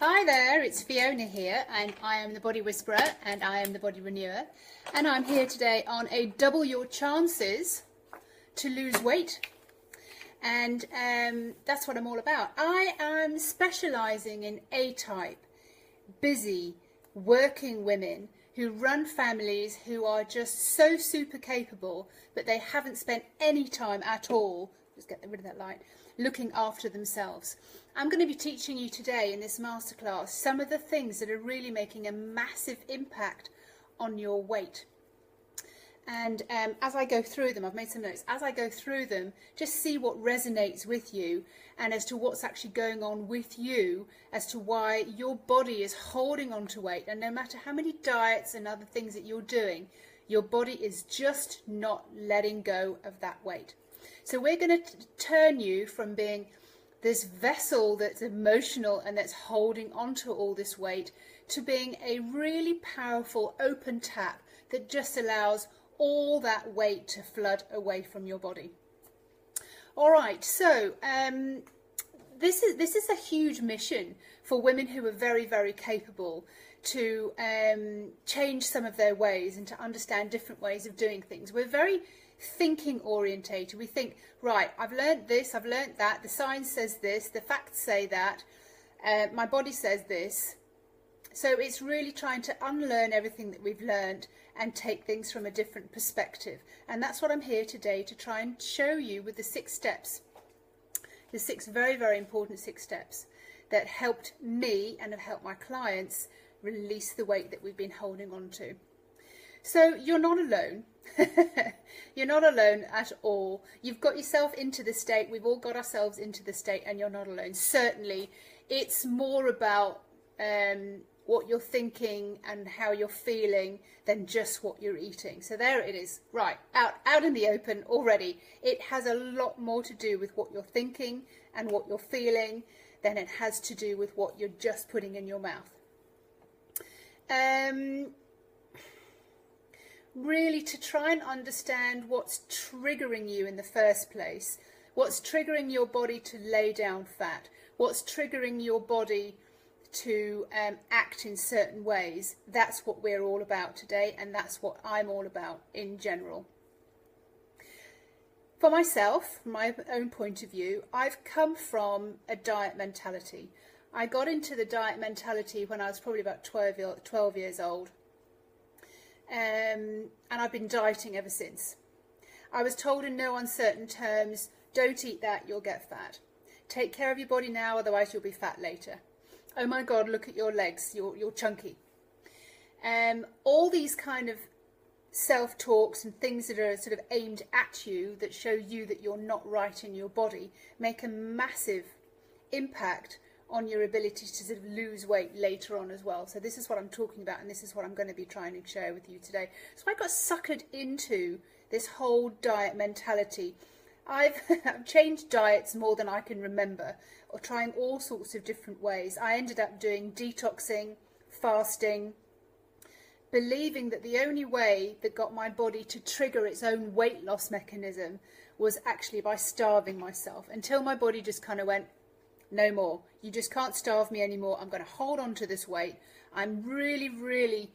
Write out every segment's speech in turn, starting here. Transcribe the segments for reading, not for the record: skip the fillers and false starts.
Hi there, it's Fiona here, and I am the Body Whisperer and I am the Body Renewer, and I'm here today on a double your chances to lose weight, and that's what I'm all about. I am specialising in A-type, busy, working women who run families who are just so super capable, but they haven't spent any time at all, just get rid of that light, looking after themselves. I'm going to be teaching you today in this masterclass some of the things that are really making a massive impact on your weight. And as I go through them, I've made some notes, as I go through them, just see what resonates with you and as to what's actually going on with you, as to why your body is holding on to weight. And no matter how many diets and other things that you're doing, your body is just not letting go of that weight. So we're going to turn you from being this vessel that's emotional and that's holding on to all this weight to being a really powerful open tap that just allows all that weight to flood away from your body. All right, so this is a huge mission for women who are very, very capable to change some of their ways and to understand different ways of doing things. We're very thinking orientated. We think, right, I've learned this, I've learned that, the science says this, the facts say that, my body says this. So it's really trying to unlearn everything that we've learned and take things from a different perspective. And that's what I'm here today to try and show you with the 6 steps, the 6 very, very important 6 steps that helped me and have helped my clients release the weight that we've been holding on to. So you're not alone. You're not alone at all. You've got yourself into the state. We've all got ourselves into the state, and you're not alone. Certainly, it's more about what you're thinking and how you're feeling than just what you're eating. So there it is, right, out in the open already. It has a lot more to do with what you're thinking and what you're feeling than it has to do with what you're just putting in your mouth. Really to try and understand what's triggering you in the first place, what's triggering your body to lay down fat, what's triggering your body to act in certain ways. That's what we're all about today, and that's what I'm all about in general. For myself, from my own point of view, I've come from a diet mentality. I got into the diet mentality when I was probably about 12 years old. And I've been dieting ever since. I was told in no uncertain terms, don't eat that, you'll get fat. Take care of your body now, otherwise you'll be fat later. Oh my God, look at your legs, you're chunky. All these kind of self-talks and things that are sort of aimed at you that show you that you're not right in your body make a massive impact on your ability to sort of lose weight later on as well. So this is what I'm talking about, and this is what I'm going to be trying to share with you today. So I got suckered into this whole diet mentality. I've changed diets more than I can remember, or trying all sorts of different ways. I ended up doing detoxing, fasting, believing that the only way that got my body to trigger its own weight loss mechanism was actually by starving myself, until my body just kind of went, no more. You just can't starve me anymore. I'm going to hold on to this weight. I'm really, really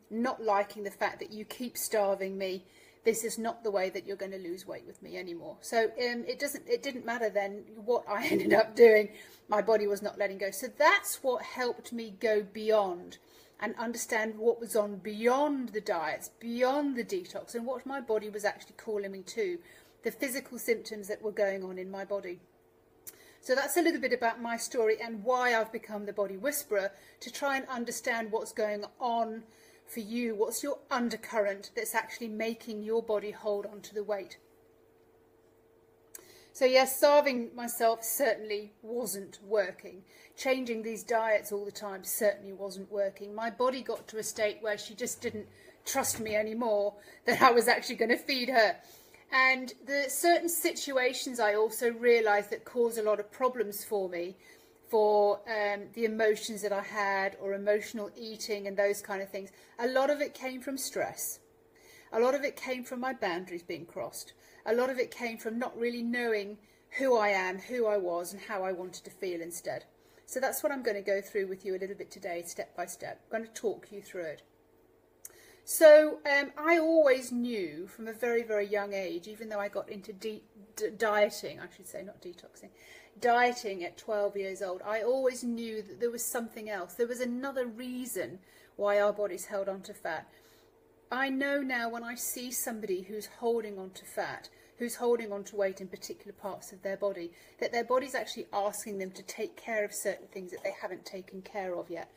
not liking the fact that you keep starving me. This is not the way that you're going to lose weight with me anymore. So it didn't matter then what I ended up doing. My body was not letting go. So that's what helped me go beyond and understand what was on beyond the diets, beyond the detox, and what my body was actually calling me to, the physical symptoms that were going on in my body. So that's a little bit about my story and why I've become the Body Whisperer, to try and understand what's going on for you. What's your undercurrent that's actually making your body hold on to the weight? So yes, starving myself certainly wasn't working. Changing these diets all the time certainly wasn't working. My body got to a state where she just didn't trust me anymore that I was actually going to feed her. And the certain situations I also realised that caused a lot of problems for me, for the emotions that I had, or emotional eating and those kind of things. A lot of it came from stress. A lot of it came from my boundaries being crossed. A lot of it came from not really knowing who I am, who I was, and how I wanted to feel instead. So that's what I'm going to go through with you a little bit today, step by step. I'm going to talk you through it. So I always knew from a very, very young age, even though I got into dieting, I should say, not detoxing, dieting at 12 years old, I always knew that there was something else. There was another reason why our bodies held on to fat. I know now when I see somebody who's holding on to fat, who's holding on to weight in particular parts of their body, that their body's actually asking them to take care of certain things that they haven't taken care of yet.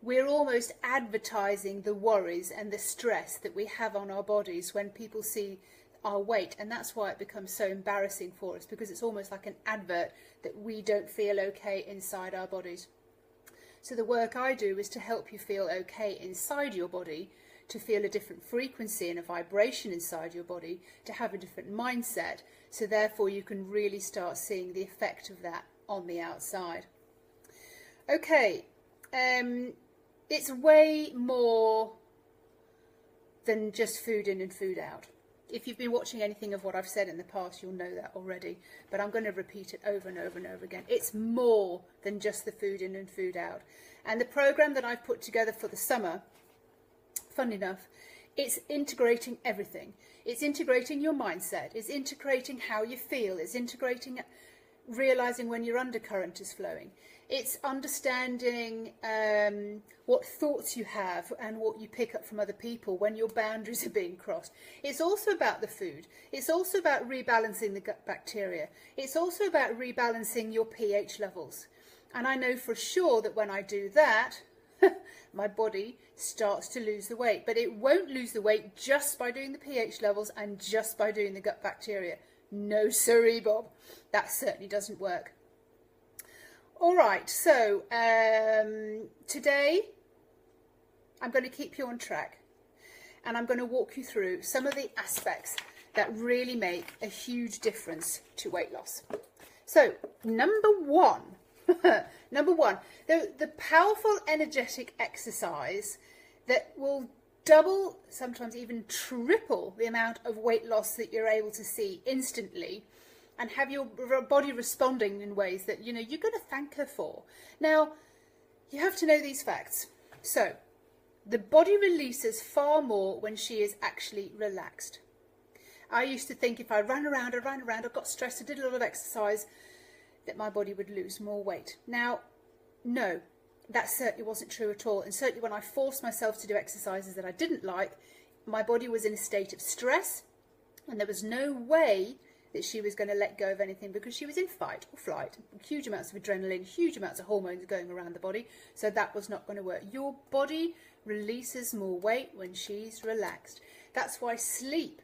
We're almost advertising the worries and the stress that we have on our bodies when people see our weight, and that's why it becomes so embarrassing for us, because it's almost like an advert that we don't feel okay inside our bodies. So the work I do is to help you feel okay inside your body, to feel a different frequency and a vibration inside your body, to have a different mindset, so therefore you can really start seeing the effect of that on the outside. Okay, it's way more than just food in and food out. If you've been watching anything of what I've said in the past, you'll know that already, but I'm going to repeat it over and over and over again. It's more than just the food in and food out. And the program that I've put together for the summer, fun enough, it's integrating everything. It's integrating your mindset, it's integrating how you feel, it's integrating realizing when your undercurrent is flowing. It's understanding what thoughts you have and what you pick up from other people when your boundaries are being crossed. It's also about the food. It's also about rebalancing the gut bacteria. It's also about rebalancing your pH levels. And I know for sure that when I do that, my body starts to lose the weight. But it won't lose the weight just by doing the pH levels and just by doing the gut bacteria. No siree, Bob. That certainly doesn't work. All right, so today I'm going to keep you on track, and I'm going to walk you through some of the aspects that really make a huge difference to weight loss. So number one, the powerful energetic exercise that will double, sometimes even triple the amount of weight loss that you're able to see instantly, and have your body responding in ways that, you know, you're going to thank her for. Now, you have to know these facts. So, the body releases far more when she is actually relaxed. I used to think if I ran around, I got stressed, I did a lot of exercise, that my body would lose more weight. Now, no, that certainly wasn't true at all. And certainly when I forced myself to do exercises that I didn't like, my body was in a state of stress, and there was no way that she was going to let go of anything, because she was in fight or flight, huge amounts of adrenaline, huge amounts of hormones going around the body, so that was not going to work. Your body releases more weight when she's relaxed. That's why sleep,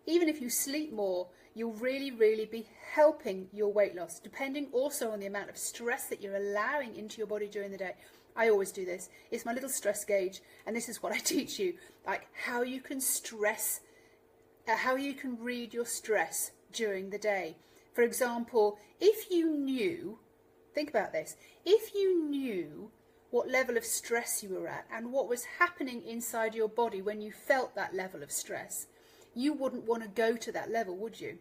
even if you sleep more, you'll really, really be helping your weight loss, depending also on the amount of stress that you're allowing into your body during the day. I always do this. It's my little stress gauge, and this is what I teach you, like how you can stress, how you can read your stress during the day. For example, if you knew, think about this, if you knew what level of stress you were at and what was happening inside your body when you felt that level of stress, you wouldn't want to go to that level, would you?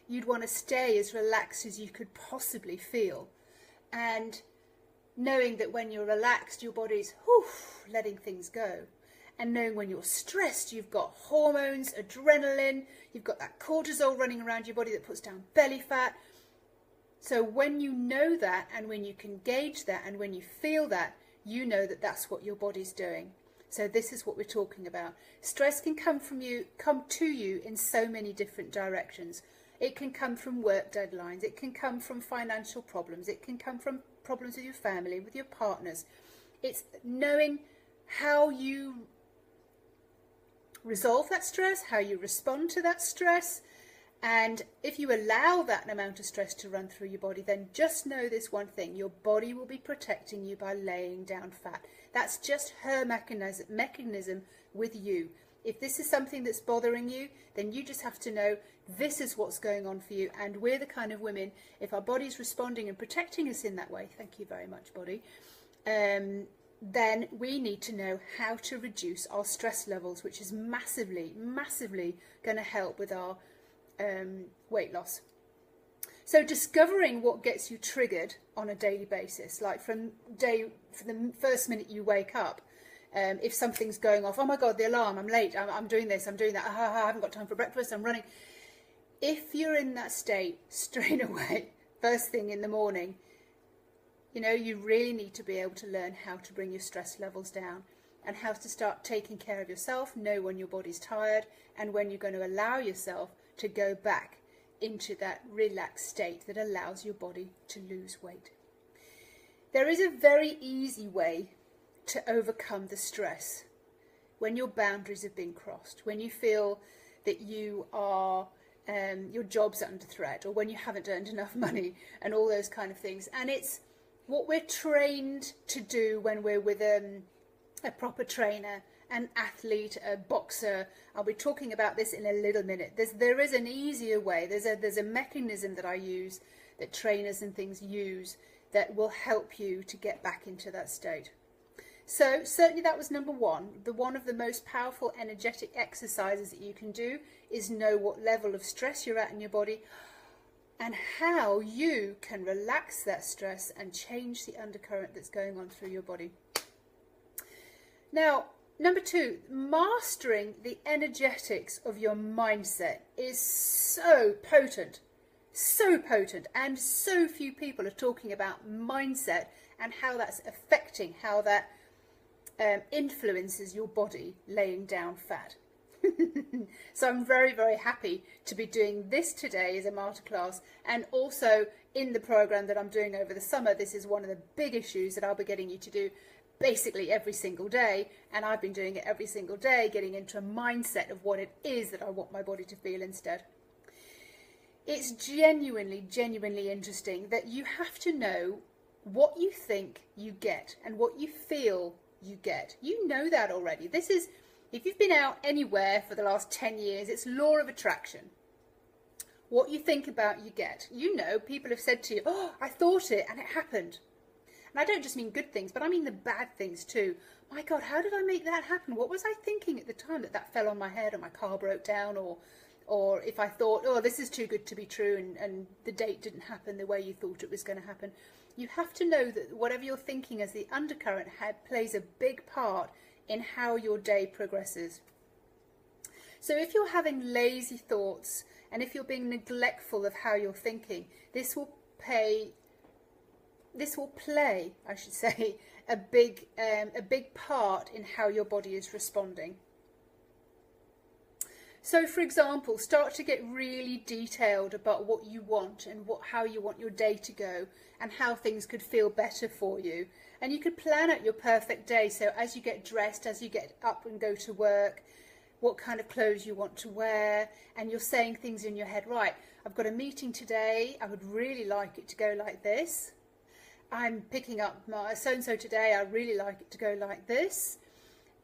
You'd want to stay as relaxed as you could possibly feel. And knowing that when you're relaxed, your body's letting things go. And knowing when you're stressed, you've got hormones, adrenaline, you've got that cortisol running around your body that puts down belly fat. So when you know that, and when you can gauge that, and when you feel that, you know that that's what your body's doing. So this is what we're talking about. Stress can come to you in so many different directions. It can come from work deadlines, it can come from financial problems, it can come from problems with your family, with your partners. It's knowing how you resolve that stress, how you respond to that stress, and if you allow that amount of stress to run through your body, then just know this one thing: your body will be protecting you by laying down fat. That's just her mechanism with you. If this is something that's bothering you, then you just have to know this is what's going on for you. And we're the kind of women, if our body's responding and protecting us in that way, thank you very much, body, then we need to know how to reduce our stress levels, which is massively, massively going to help with our weight loss. So discovering what gets you triggered on a daily basis, like from the first minute you wake up, if something's going off, oh my God, the alarm, I'm late, I'm doing this, I'm doing that, I haven't got time for breakfast, I'm running. If you're in that state straight away, first thing in the morning, you know, you really need to be able to learn how to bring your stress levels down and how to start taking care of yourself, know when your body's tired and when you're going to allow yourself to go back into that relaxed state that allows your body to lose weight. There is a very easy way to overcome the stress when your boundaries have been crossed, when you feel that you are your job's under threat, or when you haven't earned enough money and all those kind of things. And it's what we're trained to do when we're with a proper trainer, an athlete, a boxer. I'll be talking about this in a little minute. There is an easier way. There's a mechanism that I use, that trainers and things use, that will help you to get back into that state. So certainly that was number one. One of the most powerful energetic exercises that you can do is know what level of stress you're at in your body and how you can relax that stress and change the undercurrent that's going on through your body. Now, number two, mastering the energetics of your mindset is so potent, and so few people are talking about mindset and how that's affecting, how that influences your body laying down fat. So I'm very, very happy to be doing this today as a masterclass, and also in the program that I'm doing over the summer. This is one of the big issues that I'll be getting you to do basically every single day, and I've been doing it every single day, getting into a mindset of what it is that I want my body to feel instead. It's genuinely interesting that you have to know what you think you get and what you feel you get. You know that already. This is, if you've been out anywhere for the last 10 years, it's law of attraction. What you think about, you get. You know, people have said to you, oh, I thought it and it happened. And I don't just mean good things, but I mean the bad things too. My God, how did I make that happen? What was I thinking at the time that fell on my head, or my car broke down, or if I thought, oh, this is too good to be true, and the date didn't happen the way you thought it was going to happen. You have to know that whatever you're thinking as the undercurrent plays a big part in how your day progresses. So if you're having lazy thoughts, and if you're being neglectful of how you're thinking, this will play, I should say, a big part in how your body is responding. So, for example, start to get really detailed about what you want and how you want your day to go and how things could feel better for you. And you could plan out your perfect day. So as you get dressed, as you get up and go to work, what kind of clothes you want to wear, and you're saying things in your head, right, I've got a meeting today, I would really like it to go like this. I'm picking up my so-and-so today, I really like it to go like this.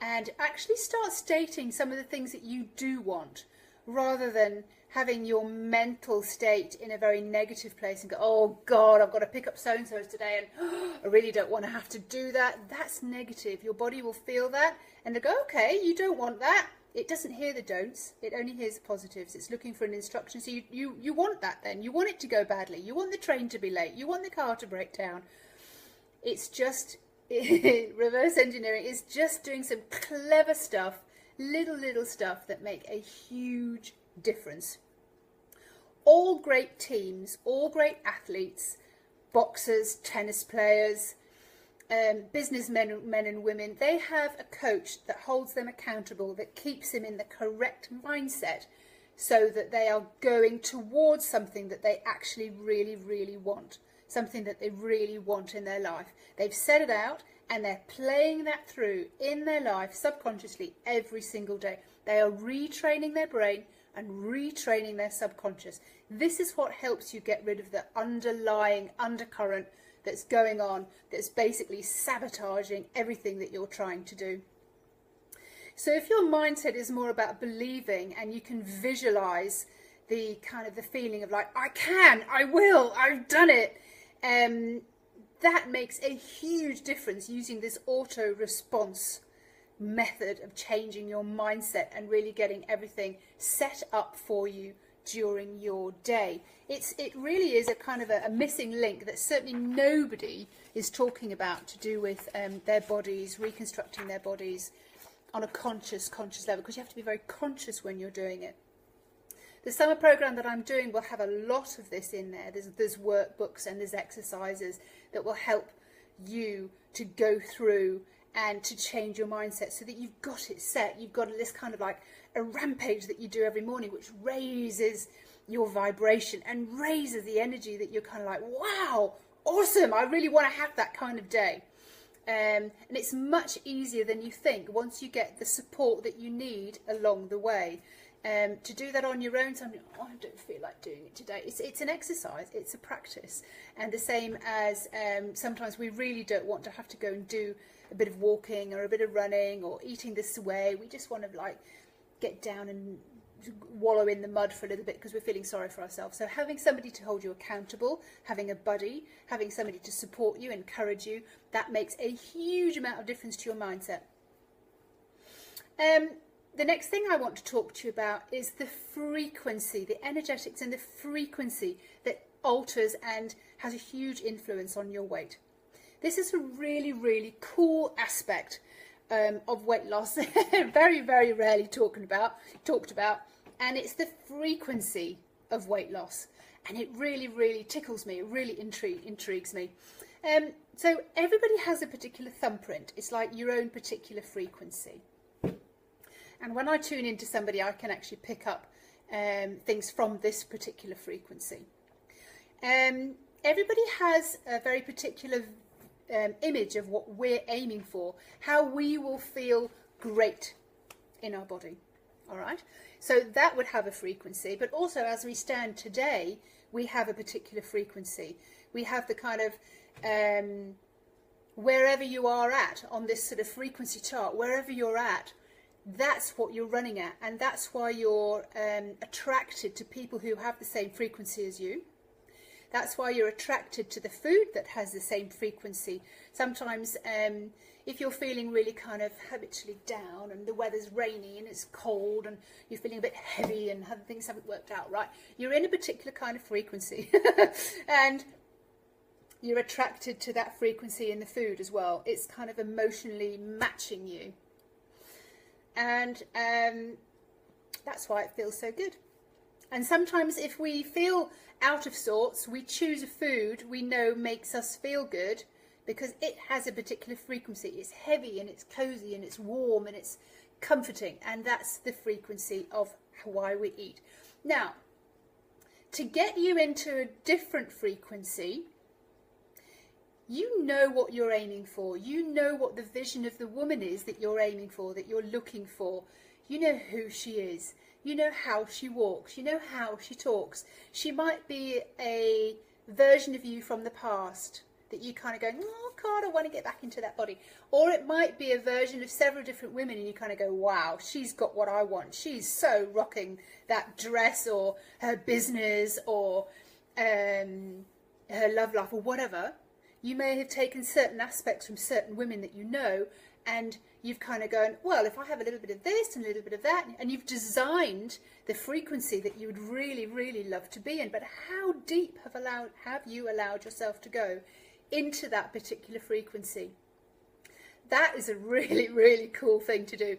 And actually start stating some of the things that you do want, rather than having your mental state in a very negative place and go, oh God, I've got to pick up so-and-so's today and oh, I really don't want to have to do that. That's negative. Your body will feel that and they'll go, okay, you don't want that. It doesn't hear the don'ts, it only hears the positives. It's looking for an instruction. So you want that then. You want it to go badly. You want the train to be late. You want the car to break down. It's just... reverse engineering is just doing some clever stuff, little stuff that make a huge difference. All great teams, all great athletes, boxers, tennis players, businessmen, men and women, they have a coach that holds them accountable, that keeps them in the correct mindset so that they are going towards something that they actually really want. Something that they really want in their life. They've set it out and they're playing that through in their life subconsciously every single day. They are retraining their brain and retraining their subconscious. This is what helps you get rid of the underlying undercurrent that's going on, that's basically sabotaging everything that you're trying to do. So if your mindset is more about believing, and you can visualize the kind of the feeling of like, I can, I will, I've done it. That makes a huge difference, using this auto response method of changing your mindset and really getting everything set up for you during your day. It really is a kind of a missing link that certainly nobody is talking about, to do with their bodies, reconstructing their bodies on a conscious level, because you have to be very conscious when you're doing it. The summer program that I'm doing will have a lot of this in there. There's workbooks and there's exercises that will help you to go through and to change your mindset, so that you've got it set. You've got this kind of like a rampage that you do every morning, which raises your vibration and raises the energy, that you're kind of like, wow, awesome, I really want to have that kind of day. And it's much easier than you think once you get the support that you need along the way. To do that on your own, something, oh, I don't feel like doing it today. It's an exercise, it's a practice. And the same as sometimes we really don't want to have to go and do a bit of walking or a bit of running or eating this way. We just want to like get down and wallow in the mud for a little bit because we're feeling sorry for ourselves. So having somebody to hold you accountable, having a buddy, having somebody to support you, encourage you, that makes a huge amount of difference to your mindset. The next thing I want to talk to you about is the frequency, the energetics and the frequency that alters and has a huge influence on your weight. This is a really, really cool aspect of weight loss, very, very rarely talked about, and it's the frequency of weight loss. And it really, really tickles me, it really intrigues me. So everybody has a particular thumbprint. It's like your own particular frequency. And when I tune into somebody, I can actually pick up things from this particular frequency. Everybody has a very particular image of what we're aiming for, how we will feel great in our body. All right, so that would have a frequency, but also as we stand today, we have a particular frequency. We have the kind of wherever you are at on this sort of frequency chart, wherever you're at, that's what you're running at, and that's why you're attracted to people who have the same frequency as you. That's why you're attracted to the food that has the same frequency. Sometimes if you're feeling really kind of habitually down and the weather's rainy and it's cold and you're feeling a bit heavy and things haven't worked out right, you're in a particular kind of frequency and you're attracted to that frequency in the food as well. It's kind of emotionally matching you. And that's why it feels so good. And sometimes if we feel out of sorts, we choose a food we know makes us feel good because it has a particular frequency. It's heavy and it's cozy and it's warm and it's comforting, and that's the frequency of why we eat. Now, to get you into a different frequency, you know what you're aiming for. You know what the vision of the woman is that you're aiming for, that you're looking for. You know who she is. You know how she walks. You know how she talks. She might be a version of you from the past that you kind of go, oh God, I want to get back into that body. Or it might be a version of several different women and you kind of go, wow, she's got what I want. She's so rocking that dress or her business or her love life or whatever. You may have taken certain aspects from certain women that you know, and you've kind of gone, well, if I have a little bit of this and a little bit of that, and you've designed the frequency that you would really, really love to be in. But how deep have you allowed yourself to go into that particular frequency? That is a really, really cool thing to do.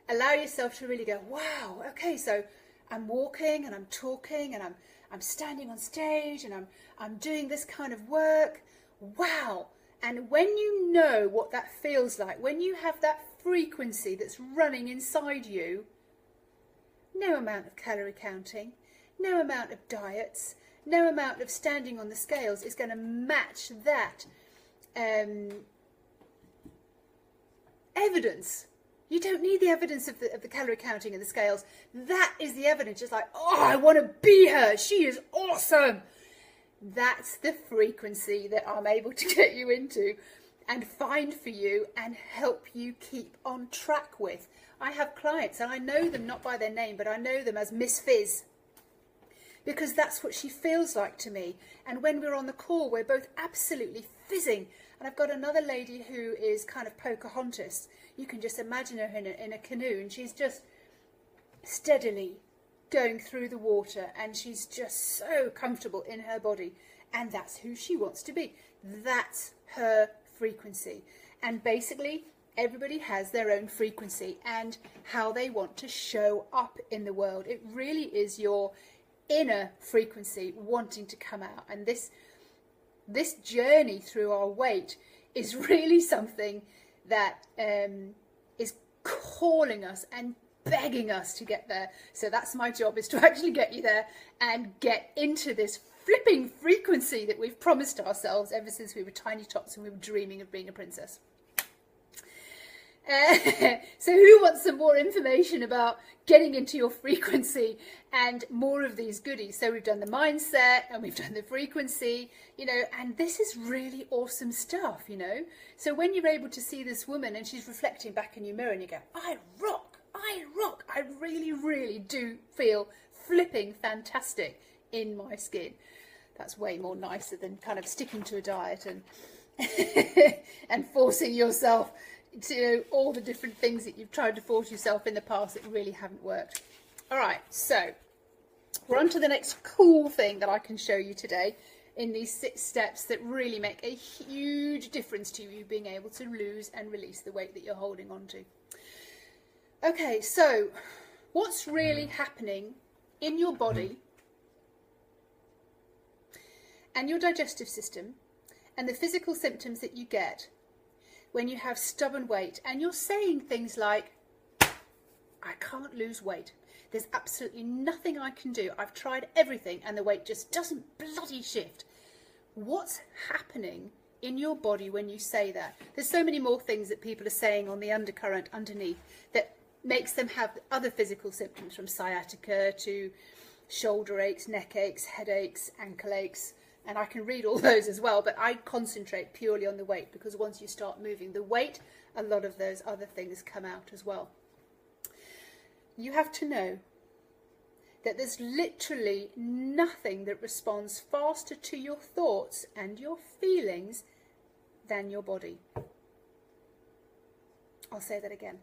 Allow yourself to really go, wow, okay, so I'm walking and I'm talking and I'm standing on stage and I'm doing this kind of work. Wow. And when you know what that feels like, when you have that frequency that's running inside you, no amount of calorie counting, no amount of diets, no amount of standing on the scales is going to match that evidence. You don't need the evidence of the calorie counting and the scales. That is the evidence. Just like, oh, I want to be her. She is awesome. That's the frequency that I'm able to get you into and find for you and help you keep on track with. I have clients and I know them not by their name, but I know them as Miss Fizz, because that's what she feels like to me. And when we're on the call, we're both absolutely fizzing. And I've got another lady who is kind of Pocahontas. You can just imagine her in a canoe, and she's just steadily going through the water, and she's just so comfortable in her body, and that's who she wants to be. That's her frequency. And basically everybody has their own frequency and how they want to show up in the world. It really is your inner frequency wanting to come out, and this journey through our weight is really something that is calling us and begging us to get there. So that's my job, is to actually get you there and get into this flipping frequency that we've promised ourselves ever since we were tiny tots and we were dreaming of being a princess. So who wants some more information about getting into your frequency and more of these goodies? So we've done the mindset and we've done the frequency, you know, and this is really awesome stuff, you know. So when you're able to see this woman and she's reflecting back in your mirror and you go, I rock, I rock, I really, really do feel flipping fantastic in my skin. That's way more nicer than kind of sticking to a diet and and forcing yourself to all the different things that you've tried to force yourself in the past that really haven't worked. All right, so we're on to the next cool thing that I can show you today in these 6 steps that really make a huge difference to you being able to lose and release the weight that you're holding on to. Okay, so what's really happening in your body and your digestive system and the physical symptoms that you get when you have stubborn weight and you're saying things like, I can't lose weight. There's absolutely nothing I can do. I've tried everything and the weight just doesn't bloody shift. What's happening in your body when you say that? There's so many more things that people are saying on the undercurrent underneath that makes them have other physical symptoms, from sciatica to shoulder aches, neck aches, headaches, ankle aches. And I can read all those as well, but I concentrate purely on the weight, because once you start moving the weight, a lot of those other things come out as well. You have to know that there's literally nothing that responds faster to your thoughts and your feelings than your body. I'll say that again.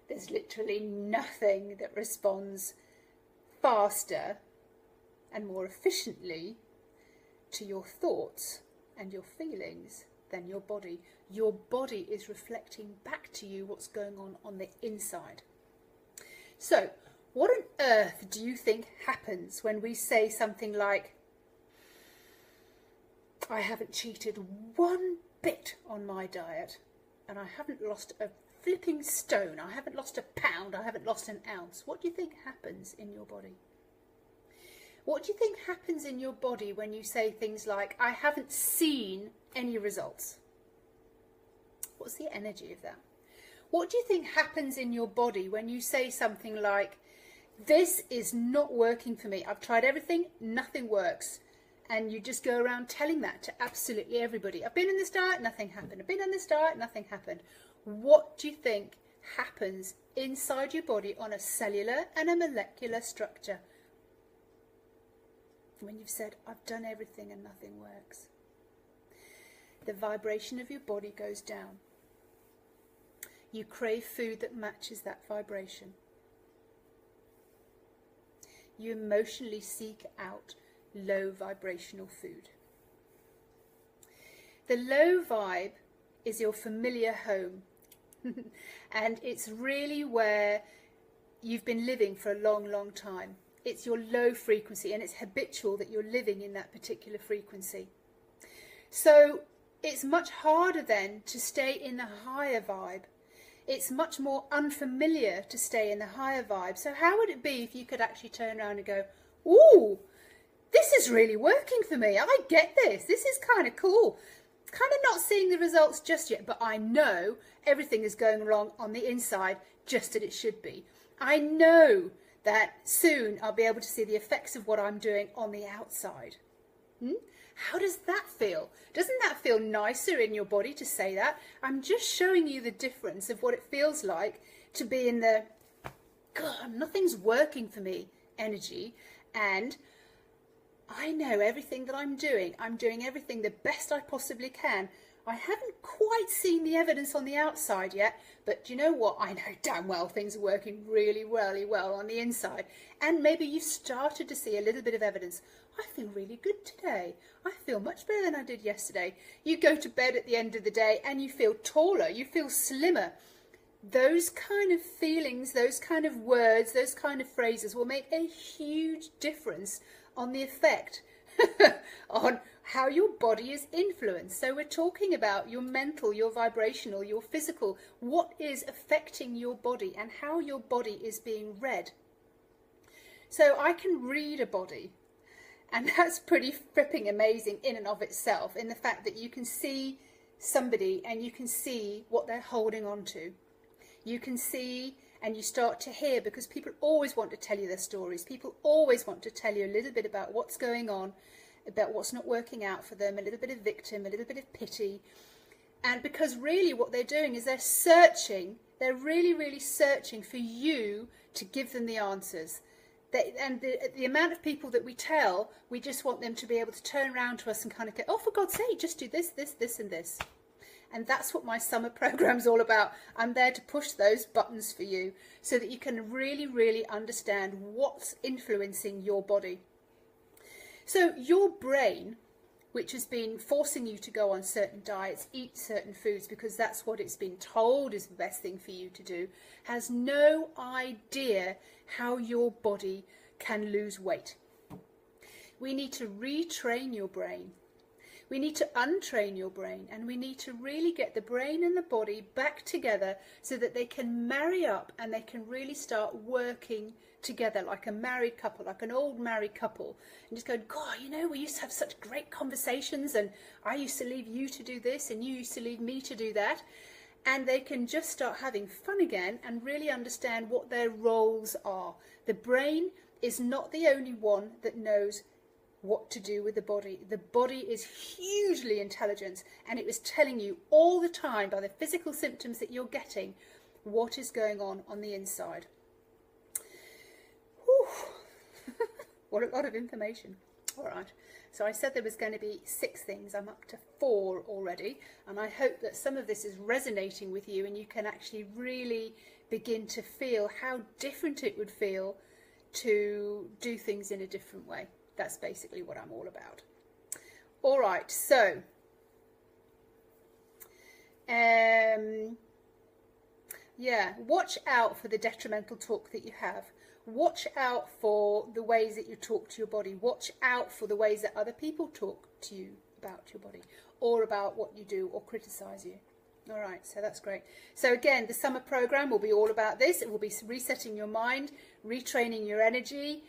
There's literally nothing that responds faster and more efficiently to your thoughts and your feelings than your body. Your body is reflecting back to you what's going on the inside. So what on earth do you think happens when we say something like, I haven't cheated one bit on my diet and I haven't lost a flipping stone, I haven't lost a pound, I haven't lost an ounce? What do you think happens in your body? What do you think happens in your body when you say things like, I haven't seen any results? What's the energy of that? What do you think happens in your body when you say something like, this is not working for me, I've tried everything, nothing works? And you just go around telling that to absolutely everybody. I've been on this diet, nothing happened. I've been on this diet, nothing happened. What do you think happens inside your body on a cellular and a molecular structure when you've said, I've done everything and nothing works? The vibration of your body goes down. You crave food that matches that vibration. You emotionally seek out low vibrational food. The low vibe is your familiar home. And it's really where you've been living for a long, long time. It's your low frequency, and it's habitual that you're living in that particular frequency. So it's much harder then to stay in the higher vibe. It's much more unfamiliar to stay in the higher vibe. So how would it be if you could actually turn around and go, ooh, this is really working for me. I get this. This is kind of cool. Kind of not seeing the results just yet, but I know everything is going wrong on the inside just as it should be. I know that soon I'll be able to see the effects of what I'm doing on the outside. How does that feel? Doesn't that feel nicer in your body to say that? I'm just showing you the difference of what it feels like to be in the, God, nothing's working for me energy, and I know everything that I'm doing everything the best I possibly can I haven't quite seen the evidence on the outside yet, but do you know what? I know damn well things are working really, really well on the inside. And maybe you've started to see a little bit of evidence. I feel really good today. I feel much better than I did yesterday. You go to bed at the end of the day and you feel taller, you feel slimmer. Those kind of feelings, those kind of words, those kind of phrases will make a huge difference on the effect on how your body is influenced. So we're talking about your mental, your vibrational, your physical, what is affecting your body and how your body is being read. So I can read a body, and that's pretty fripping amazing in and of itself, in the fact that you can see somebody and you can see what they're holding on to. You can see and you start to hear, because people always want to tell you their stories. People always want to tell you a little bit about what's going on, about what's not working out for them, a little bit of victim, a little bit of pity. And because really what they're doing is they're searching, they're really, really searching for you to give them the answers. And the amount of people that we tell, we just want them to be able to turn around to us and kind of go, oh, for God's sake, just do this, this, this and this. And that's what my summer program's all about. I'm there to push those buttons for you so that you can really, really understand what's influencing your body. So your brain, which has been forcing you to go on certain diets, eat certain foods because that's what it's been told is the best thing for you to do, has no idea how your body can lose weight. We need to retrain your brain. We need to untrain your brain, and we need to really get the brain and the body back together so that they can marry up and they can really start working together like a married couple, like an old married couple, and just go, God, you know, we used to have such great conversations, and I used to leave you to do this and you used to leave me to do that. And they can just start having fun again and really understand what their roles are. The brain is not the only one that knows what to do with the body. The body is hugely intelligent, and it is telling you all the time by the physical symptoms that you're getting what is going on the inside. Whew. What a lot of information. All right, so I said there was going to be 6 things. I'm up to 4 already, and I hope that some of this is resonating with you and you can actually really begin to feel how different it would feel to do things in a different way. That's basically what I'm all about. All right, so yeah, watch out for the detrimental talk that you have. Watch out for the ways that you talk to your body. Watch out for the ways that other people talk to you about your body or about what you do or criticize you. All right, so that's great. So again, the summer program will be all about this. It will be resetting your mind, retraining your energy,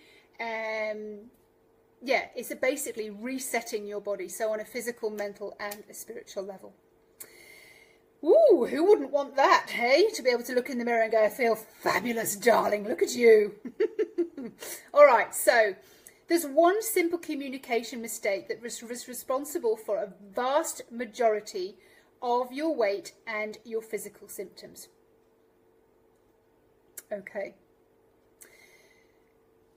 yeah, it's basically resetting your body, so on a physical, mental and a spiritual level. Ooh, who wouldn't want that, hey? To be able to look in the mirror and go, I feel fabulous, darling, look at you. All right, so there's one simple communication mistake that was responsible for a vast majority of your weight and your physical symptoms. Okay.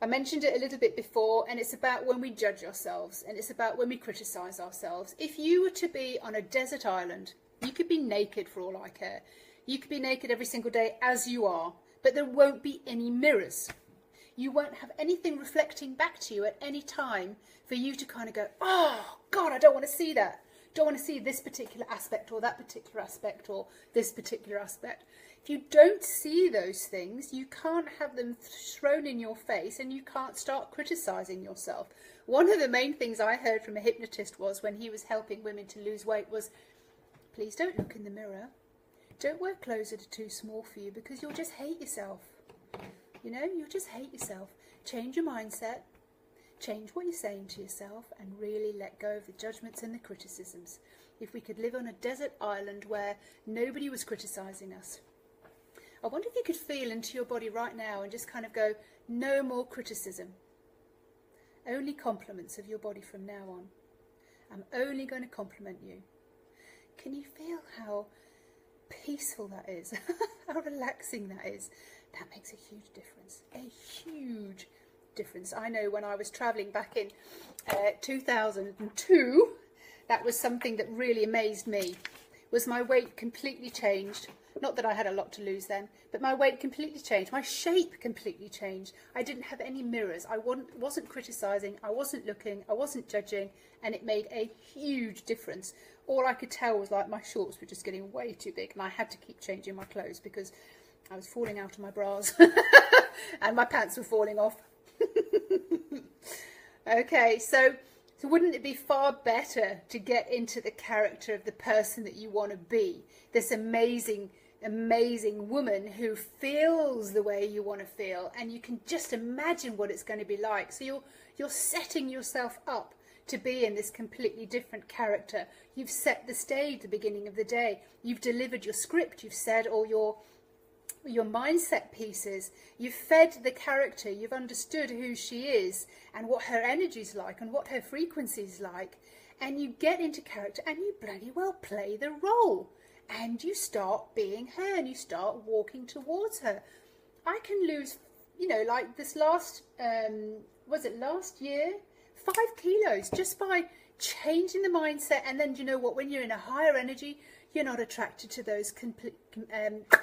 I mentioned it a little bit before, and it's about when we judge ourselves, and it's about when we criticize ourselves. If you were to be on a desert island, you could be naked for all I care. You could be naked every single day as you are, but there won't be any mirrors. You won't have anything reflecting back to you at any time for you to kind of go, oh, God, I don't want to see that. Don't want to see this particular aspect or that particular aspect or this particular aspect. If you don't see those things, you can't have them thrown in your face and you can't start criticizing yourself. One of the main things I heard from a hypnotist was when he was helping women to lose weight was, please don't look in the mirror. Don't wear clothes that are too small for you because you'll just hate yourself. You know, you'll just hate yourself. Change your mindset. Change what you're saying to yourself and really let go of the judgments and the criticisms. If we could live on a desert island where nobody was criticizing us. I wonder if you could feel into your body right now and just kind of go, no more criticism. Only compliments of your body from now on. I'm only going to compliment you. Can you feel how peaceful that is? How relaxing that is? That makes a huge difference. A huge difference. I know when I was travelling back in 2002, That was something that really amazed me, was my weight completely changed. Not that I had a lot to lose then, but my weight completely changed. My shape completely changed. I didn't have any mirrors. I wasn't criticising. I wasn't looking. I wasn't judging. And it made a huge difference. All I could tell was like my shorts were just getting way too big. And I had to keep changing my clothes because I was falling out of my bras. And my pants were falling off. Okay, so wouldn't it be far better to get into the character of the person that you want to be? This amazing woman who feels the way you want to feel, and you can just imagine what it's going to be like. So you're setting yourself up to be in this completely different character. You've set the stage at the beginning of the day. You've delivered your script. You've said all your mindset pieces. You've fed the character. You've understood who she is and what her energy's like and what her frequency's like. And you get into character and you bloody well play the role. And you start being her and you start walking towards her. I can lose, you know, like this last, was it last year? 5 kilos just by changing the mindset. And then, you know what, when you're in a higher energy, you're not attracted to those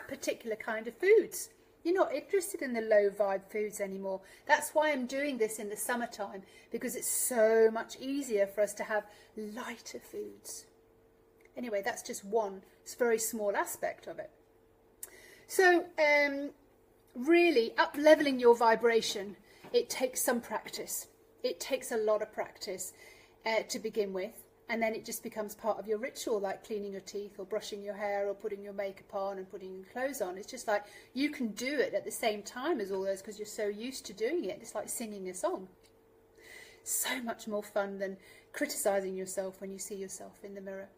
particular kind of foods. You're not interested in the low vibe foods anymore. That's why I'm doing this in the summertime, because it's so much easier for us to have lighter foods. Anyway, that's just one very small aspect of it. So really up-leveling your vibration, it takes some practice. It takes a lot of practice to begin with. And then it just becomes part of your ritual, like cleaning your teeth or brushing your hair or putting your makeup on and putting your clothes on. It's just like you can do it at the same time as all those because you're so used to doing it. It's like singing a song. So much more fun than criticising yourself when you see yourself in the mirror.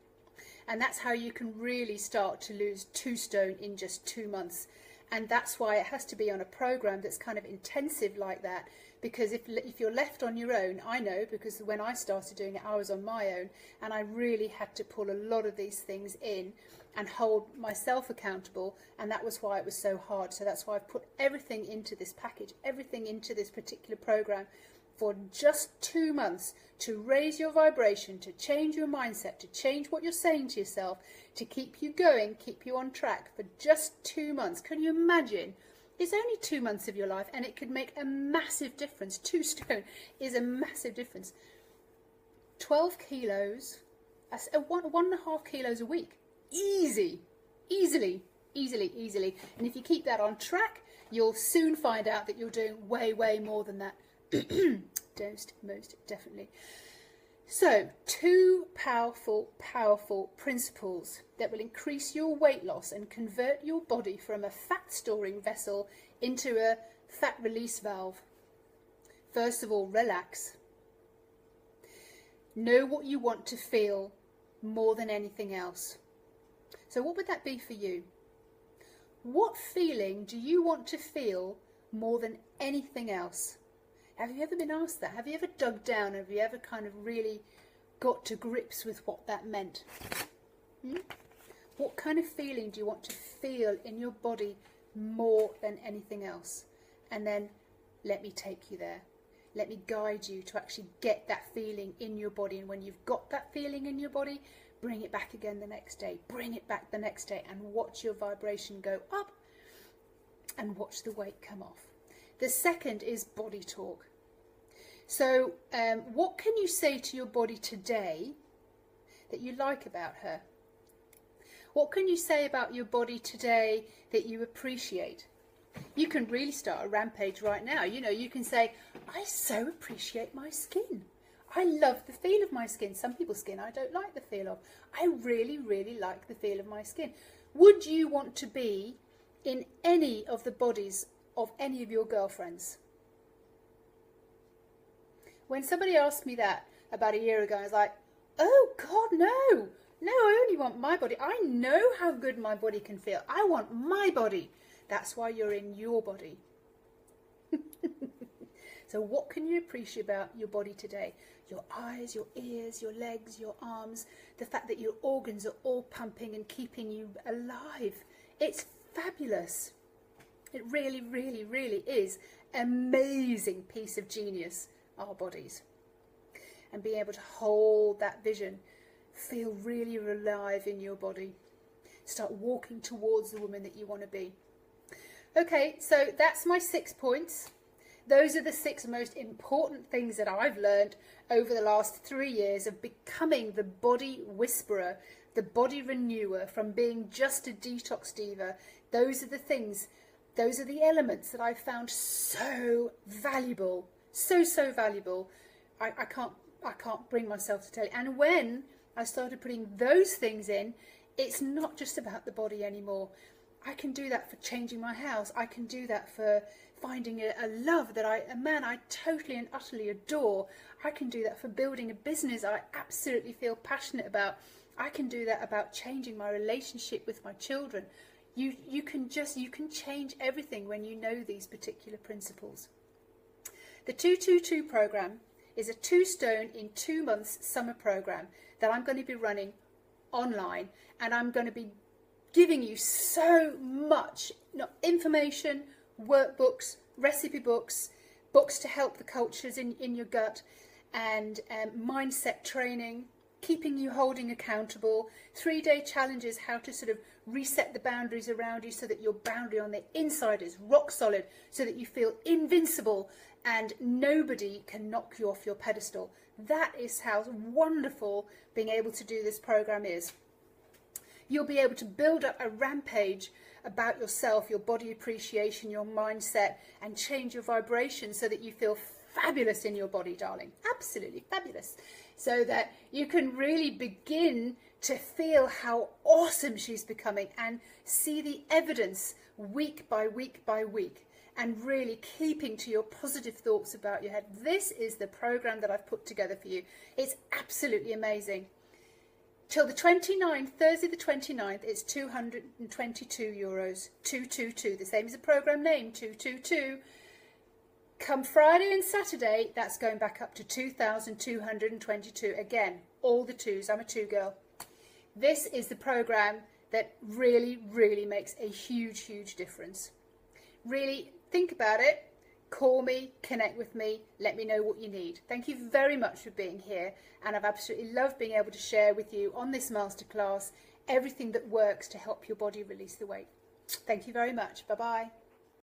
And that's how you can really start to lose 2 stone in just 2 months. And that's why it has to be on a program that's kind of intensive like that. Because if you're left on your own, I know, because when I started doing it, I was on my own. And I really had to pull a lot of these things in and hold myself accountable. And that was why it was so hard. So that's why I've put everything into this package, everything into this particular program for just 2 months to raise your vibration, to change your mindset, to change what you're saying to yourself, to keep you going, keep you on track for just 2 months. Can you imagine? It's only 2 months of your life and it could make a massive difference. 2 stone is a massive difference. 12 kilos, that's 1.5 kilos a week. Easily. And if you keep that on track, you'll soon find out that you're doing way, way more than that. Most definitely. So 2 powerful principles that will increase your weight loss and convert your body from a fat storing vessel into a fat release valve. First of all, relax. Know what you want to feel more than anything else. So what would that be for you? What feeling do you want to feel more than anything else? Have you ever been asked that? Have you ever dug down? Have you ever kind of really got to grips with what that meant? What kind of feeling do you want to feel in your body more than anything else? And then let me take you there. Let me guide you to actually get that feeling in your body. And when you've got that feeling in your body, bring it back again the next day. Bring it back the next day and watch your vibration go up and watch the weight come off. The second is body talk. So what can you say to your body today that you like about her? What can you say about your body today that you appreciate? You can really start a rampage right now. You know, you can say, I so appreciate my skin. I love the feel of my skin. Some people's skin I don't like the feel of. I really, really like the feel of my skin. Would you want to be in any of the bodies of any of your girlfriends? When somebody asked me that about a year ago, I was like, oh God, no. No, I only want my body. I know how good my body can feel. I want my body. That's why you're in your body. So what can you appreciate about your body today? Your eyes, your ears, your legs, your arms, the fact that your organs are all pumping and keeping you alive. It's fabulous. It really, really, really is an amazing piece of genius, our bodies. And being able to hold that vision feel really alive in your body. Start walking towards the woman that you want to be. Okay, so that's my 6 points. Those are the 6 most important things that I've learned over the last 3 years of becoming the body whisperer, the body renewer, from being just a detox diva. Those are the things, those are the elements that I found so valuable, so valuable. I can't bring myself to tell you. And when I started putting those things in, it's not just about the body anymore. I can do that for changing my house. I can do that for finding a love that a man I totally and utterly adore. I can do that for building a business I absolutely feel passionate about. I can do that about changing my relationship with my children. You can change everything when you know these particular principles. The 222 program is a 2 stone in 2 months summer program that I'm going to be running online, and I'm going to be giving you so much information, workbooks, recipe books, books to help the cultures in your gut, and mindset training, keeping you holding accountable, 3-day challenges, how to sort of reset the boundaries around you so that your boundary on the inside is rock solid, so that you feel invincible and nobody can knock you off your pedestal. That is how wonderful being able to do this program is. You'll be able to build up a rampage about yourself, your body appreciation, your mindset, and change your vibration so that you feel fabulous in your body, darling. Absolutely fabulous. So that you can really begin to feel how awesome she's becoming and see the evidence week by week by week, and really keeping to your positive thoughts about your head. This is the program that I've put together for you. It's absolutely amazing. Till the 29th, Thursday the 29th, it's €222, 222, the same as the program name, 222. Come Friday and Saturday, that's going back up to 2,222. Again, all the 2s. I'm a 2 girl. This is the program that really, really makes a huge difference. Really think about it. Call me, connect with me, let me know what you need. Thank you very much for being here, and I've absolutely loved being able to share with you on this masterclass everything that works to help your body release the weight. Thank you very much. Bye-bye.